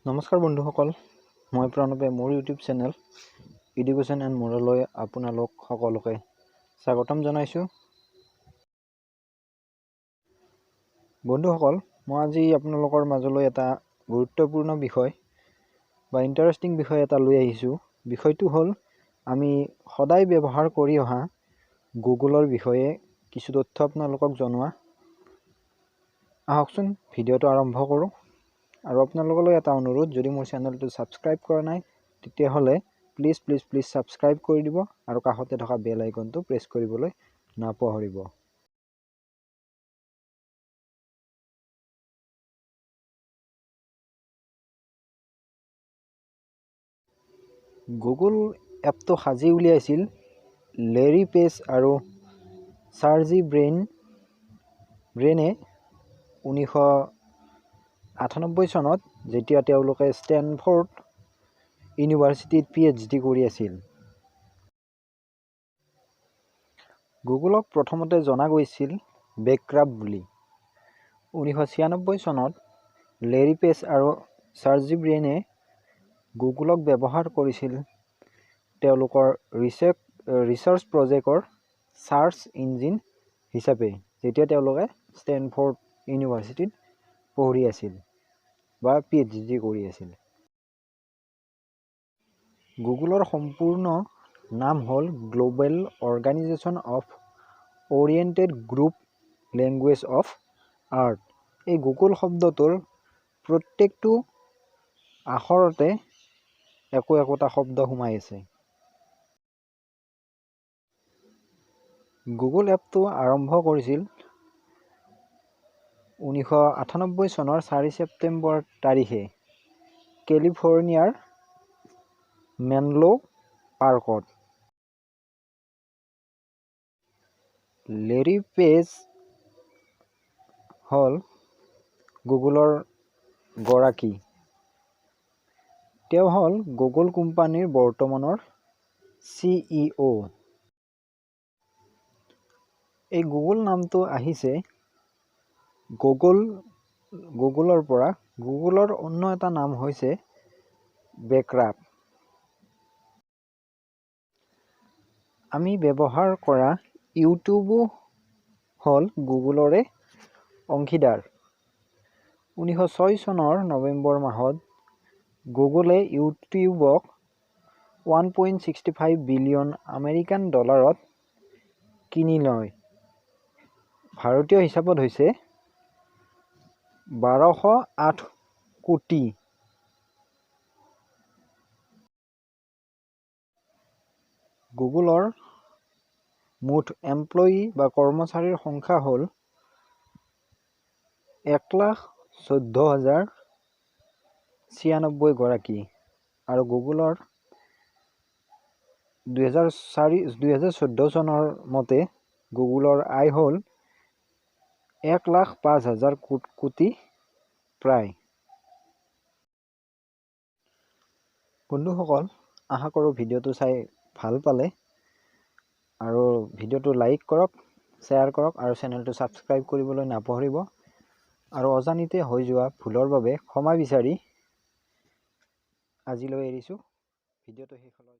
নমস্কাৰ বন্ধুসকল, মই প্ৰণৱে মোৰ ইউটিউব চেনেল এডুকেশ্যন এণ্ড মোৰলৈ আপোনালোক সকলোকে স্বাগতম জনাইছোঁ। বন্ধুসকল, মই আজি আপোনালোকৰ মাজলৈ এটা গুৰুত্বপূৰ্ণ বিষয় বা ইণ্টাৰেষ্টিং বিষয় এটা লৈ আহিছোঁ। বিষয়টো হ'ল আমি সদায় ব্যৱহাৰ কৰি অহা গুগলৰ বিষয়ে কিছু তথ্য আপোনালোকক জনোৱা। আহকচোন ভিডিঅ'টো আৰম্ভ কৰোঁ। আৰু আপোনালোকলৈ এটা অনুৰোধ, যদি মোৰ চেনেলটো ছাবস্ক্ৰাইব কৰা নাই তেতিয়াহ'লে প্লিজ ছাবস্ক্ৰাইব কৰি দিব আৰু কাষতে থকা বেল আইকনটো প্ৰেছ কৰিবলৈ নাপাহৰিব। গুগল এপটো সাজি উলিয়াইছিল লেৰী পেজ আৰু চাৰ্জি ব্ৰেইনে 1998 চনত, যেতিয়া তেওঁলোকে ষ্টেনফৰ্ড ইউনিভাৰ্চিটিত PhD কৰি আছিল। গুগলক প্ৰথমতে জনা গৈছিল বেকক্ৰাফ্ট বুলি। 1996 চনত লেৰী পেজ আৰু চাৰ্জি ব্ৰেইনে গুগলক ব্যৱহাৰ কৰিছিল তেওঁলোকৰ ৰিচাৰ্চ প্ৰজেক্টৰ চাৰ্চ ইঞ্জিন হিচাপে, যেতিয়া তেওঁলোকে ষ্টেনফৰ্ড ইউনিভাৰ্চিটিত পঢ়ি আছিল বা PhD কৰি আছিল। গুগলৰ সম্পূৰ্ণ নাম হ'ল global organisation of oriented group language of art. এই গুগল শব্দটোৰ প্ৰত্যেকটো আখৰতে একোটা শব্দ সোমাই আছে। গুগল এপটো আৰম্ভ কৰিছিল 1998 চনৰ 4 ছেপ্টেম্বৰ তাৰিখে কেলিফৰ্ণিয়াৰ মেনলো পাৰ্কত। লেৰী পেজ হ'ল গুগলৰ গৰাকী। তেওঁ হ'ল গুগল কোম্পানীৰ বৰ্তমানৰ CEO। এই গুগল নামটো আহিছে গুগলৰ পৰা। গুগলৰ অন্য এটা নাম হৈছে বেকক্ৰাফ্ট। আমি ব্যৱহাৰ কৰা ইউটিউবো হ'ল গুগলৰে অংশীদাৰ। 1906 চনৰ নৱেম্বৰ মাহত গুগলে ইউটিউবক $1.65 বিলিয়ন আমেৰিকান ডলাৰত কিনি লয়। ভাৰতীয় হিচাপত হৈছে 1208 কোটি। গুগলৰ মুঠ এমপ্লয়ী বা কৰ্মচাৰীৰ সংখ্যা হ'ল 1,14,096 গৰাকী আৰু গুগলৰ 2014 চনৰ মতে গুগলৰ আয় হ'ল 1,05,000 কোটি প্ৰায়। বন্ধুসকল, আশা কৰোঁ ভিডিঅ'টো চাই ভাল পালে আৰু ভিডিঅ'টো লাইক কৰক, শ্বেয়াৰ কৰক আৰু চেনেলটো ছাবস্ক্ৰাইব কৰিবলৈ নাপাহৰিব। আৰু অজানিতে হৈ যোৱা ভুলৰ বাবে ক্ষমা বিচাৰি আজিলৈ এৰিছোঁ। ভিডিঅ'টো শেষলৈ